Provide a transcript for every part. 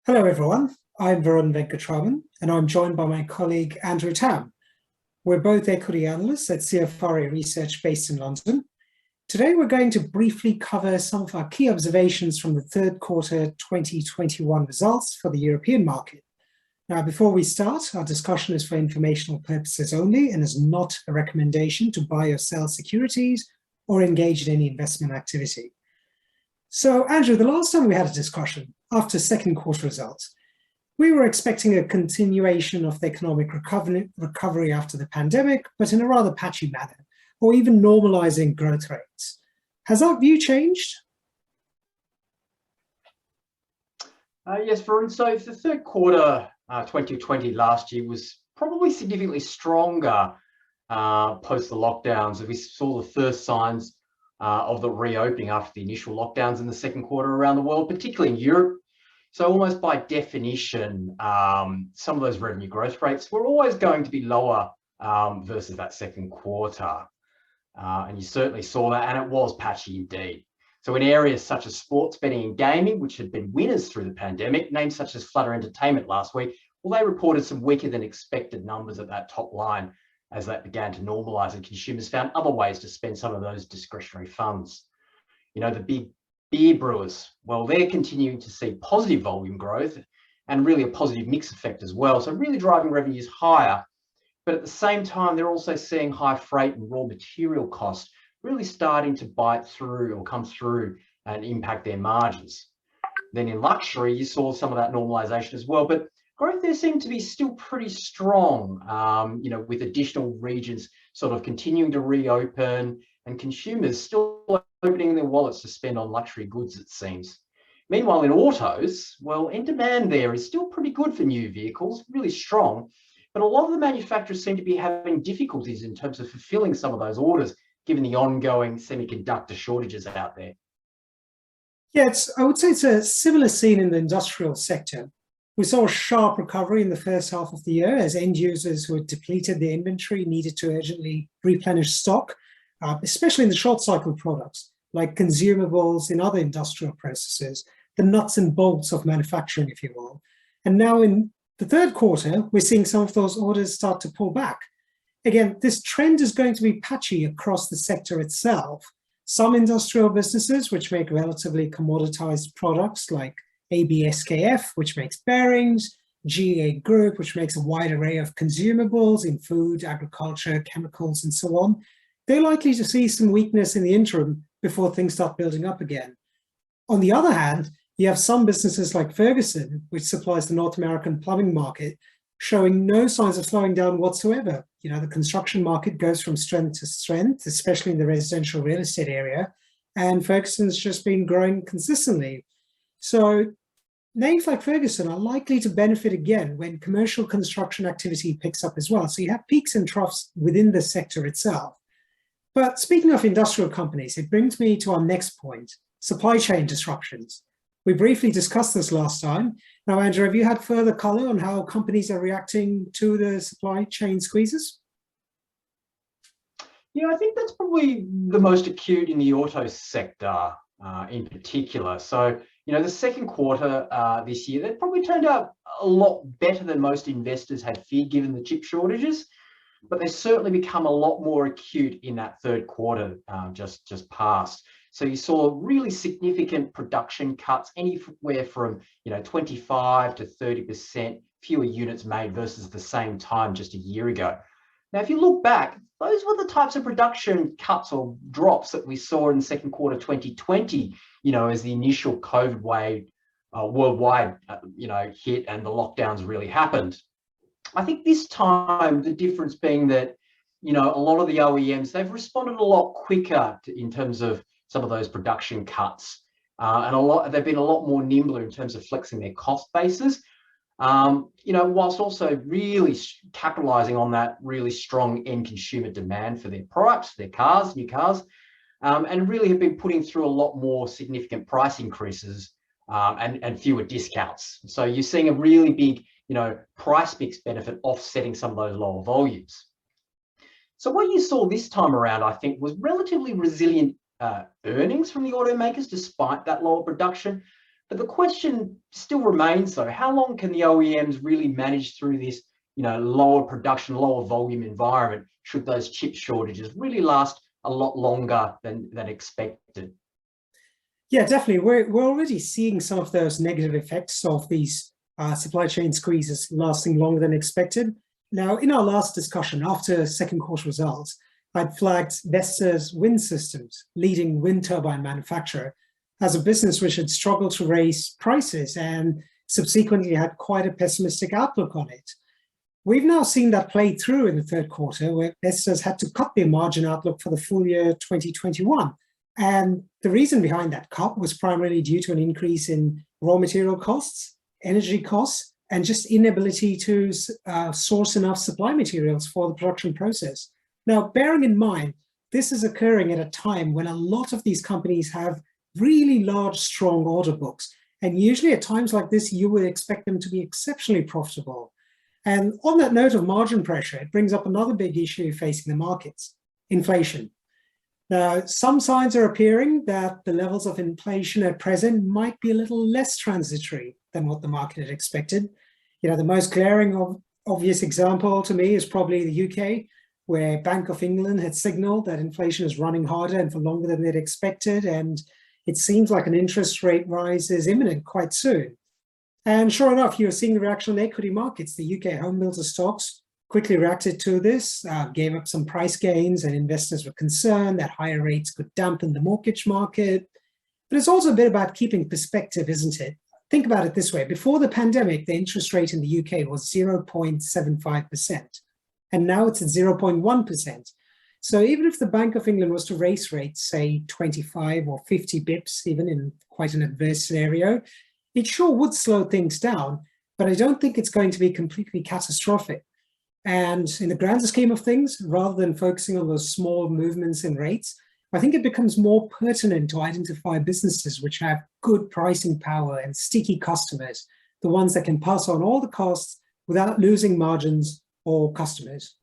Hello, everyone. I'm Varun Venkatraman, and I'm joined by my colleague, Andrew Tam. We're both equity analysts at CFRA Research based in London. Today, we're going to briefly cover some of our key observations from the third quarter 2021 results for the European market. Now, before we start, our discussion is for informational purposes only and is not a recommendation to buy or sell securities or engage in any investment activity. So, Andrew, the last time we had a discussion after second quarter results, we were expecting a continuation of the economic recovery after the pandemic, but in a rather patchy manner, or even normalizing growth rates. Has that view changed? Yes, Varun. So the third quarter 2020 last year was probably significantly stronger post the lockdowns. We saw the first signs of the reopening after the initial lockdowns in the second quarter around the world, particularly in Europe. So almost by definition, some of those revenue growth rates were always going to be lower versus that second quarter. And you certainly saw that, and it was patchy indeed. So in areas such as sports betting and gaming, which had been winners through the pandemic, names such as Flutter Entertainment last week, well, they reported some weaker than expected numbers at that top line as that began to normalise and consumers found other ways to spend some of those discretionary funds. You know, the big beer brewers, well, they're continuing to see positive volume growth and really a positive mix effect as well. So really driving revenues higher. But at the same time, they're also seeing high freight and raw material costs really starting to bite through or come through and impact their margins. Then in luxury, you saw some of that normalization as well, but growth there seemed to be still pretty strong, with additional regions sort of continuing to reopen and consumers still opening their wallets to spend on luxury goods, it seems. Meanwhile, in autos, well, end demand there is still pretty good for new vehicles, really strong, but a lot of the manufacturers seem to be having difficulties in terms of fulfilling some of those orders, given the ongoing semiconductor shortages out there. Yeah, I would say it's a similar scene in the industrial sector. We saw a sharp recovery in the first half of the year as end users who had depleted their inventory needed to urgently replenish stock, especially in the short cycle products like consumables in other industrial processes, the nuts and bolts of manufacturing, if you will. And now in the third quarter, we're seeing some of those orders start to pull back. Again, this trend is going to be patchy across the sector itself. Some industrial businesses, which make relatively commoditized products like ABSKF, which makes bearings, GA Group, which makes a wide array of consumables in food, agriculture, chemicals, and so on, they're likely to see some weakness in the interim before things start building up again. On the other hand, you have some businesses like Ferguson, which supplies the North American plumbing market, showing no signs of slowing down whatsoever. You know, the construction market goes from strength to strength, especially in the residential real estate area, and Ferguson's just been growing consistently. So names like Ferguson are likely to benefit again when commercial construction activity picks up as well. So you have peaks and troughs within the sector itself. But speaking of industrial companies, it brings me to our next point, supply chain disruptions. We briefly discussed this last time. Now, Andrew, have you had further color on how companies are reacting to the supply chain squeezes? Yeah, I think that's probably the most acute in the auto sector in particular. So, the second quarter this year, that probably turned out a lot better than most investors had feared given the chip shortages, but they certainly become a lot more acute in that third quarter just passed. So you saw really significant production cuts, anywhere from 25 to 30% fewer units made versus the same time just a year ago. Now, if you look back, those were the types of production cuts or drops that we saw in the second quarter 2020, as the initial COVID wave worldwide, hit and the lockdowns really happened. I think this time, the difference being that, a lot of the OEMs, they've responded a lot quicker in terms of some of those production cuts. And they've been a lot more nimbler in terms of flexing their cost bases, whilst also really capitalizing on that really strong end consumer demand for their products, their cars, new cars, and really have been putting through a lot more significant price increases and fewer discounts. So you're seeing a really big, price mix benefit offsetting some of those lower volumes. So what you saw this time around, I think, was relatively resilient earnings from the automakers despite that lower production. But the question still remains, though, how long can the OEMs really manage through this, lower production, lower volume environment, should those chip shortages really last a lot longer than expected? Yeah, definitely. We're already seeing some of those negative effects of these supply chain squeezes lasting longer than expected. Now, in our last discussion after second quarter results, I'd flagged Vestas Wind Systems, leading wind turbine manufacturer, as a business which had struggled to raise prices and subsequently had quite a pessimistic outlook on it. We've now seen that play through in the third quarter, where Vestas had to cut their margin outlook for the full year 2021. And the reason behind that cut was primarily due to an increase in raw material costs, energy costs, and just inability to source enough supply materials for the production process. Now, bearing in mind, this is occurring at a time when a lot of these companies have really large, strong order books. And usually at times like this, you would expect them to be exceptionally profitable. And on that note of margin pressure, it brings up another big issue facing the markets: inflation. Now, some signs are appearing that the levels of inflation at present might be a little less transitory than what the market had expected. The most glaring obvious example to me is probably the UK, where Bank of England had signaled that inflation is running harder and for longer than they'd expected. And it seems like an interest rate rise is imminent quite soon. And sure enough, you're seeing the reaction on the equity markets. The UK home builder stocks quickly reacted to this, gave up some price gains, and investors were concerned that higher rates could dampen the mortgage market. But it's also a bit about keeping perspective, isn't it? Think about it this way. Before the pandemic, the interest rate in the UK was 0.75%, and now it's at 0.1%. So even if the Bank of England was to raise rates, say 25 or 50 bips, even in quite an adverse scenario, it sure would slow things down, but I don't think it's going to be completely catastrophic. And in the grander scheme of things, rather than focusing on those small movements in rates, I think it becomes more pertinent to identify businesses which have good pricing power and sticky customers, the ones that can pass on all the costs without losing margins or customers.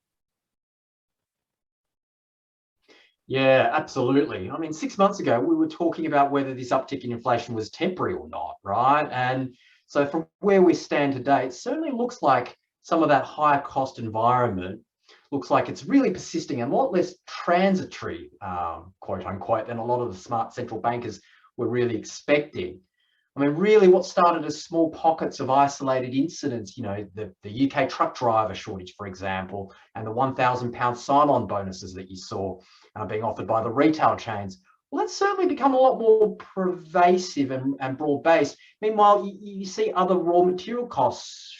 Yeah, absolutely. I mean, 6 months ago, we were talking about whether this uptick in inflation was temporary or not, right? And so from where we stand today, it certainly looks like some of that higher cost environment looks like it's really persisting and a lot less transitory, quote unquote, than a lot of the smart central bankers were really expecting. I mean, really what started as small pockets of isolated incidents, the UK truck driver shortage, for example, and the £1,000 sign-on bonuses that you saw being offered by the retail chains. Well, that's certainly become a lot more pervasive and broad-based. Meanwhile, you see other raw material costs,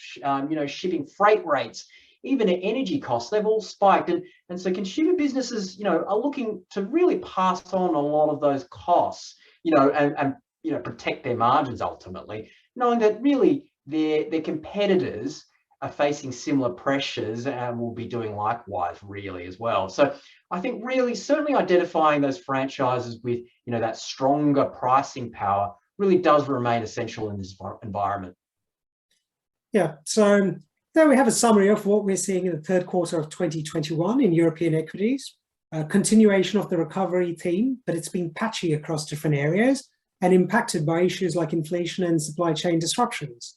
shipping freight rates, even energy costs, they've all spiked. And so consumer businesses, are looking to really pass on a lot of those costs, and protect their margins ultimately, knowing that really their competitors are facing similar pressures and will be doing likewise really as well. So I think really certainly identifying those franchises with, that stronger pricing power really does remain essential in this environment. Yeah, so there we have a summary of what we're seeing in the third quarter of 2021 in European equities. A continuation of the recovery theme, but it's been patchy across different areas and impacted by issues like inflation and supply chain disruptions.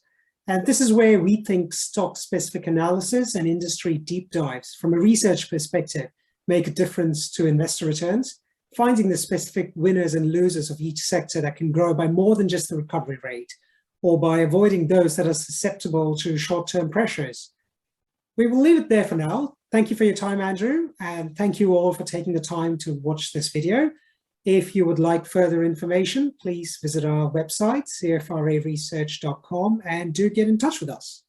And this is where we think stock-specific analysis and industry deep dives from a research perspective make a difference to investor returns, finding the specific winners and losers of each sector that can grow by more than just the recovery rate, or by avoiding those that are susceptible to short-term pressures. We will leave it there for now. Thank you for your time, Andrew, and thank you all for taking the time to watch this video. If you would like further information, please visit our website, cfraresearch.com, and do get in touch with us.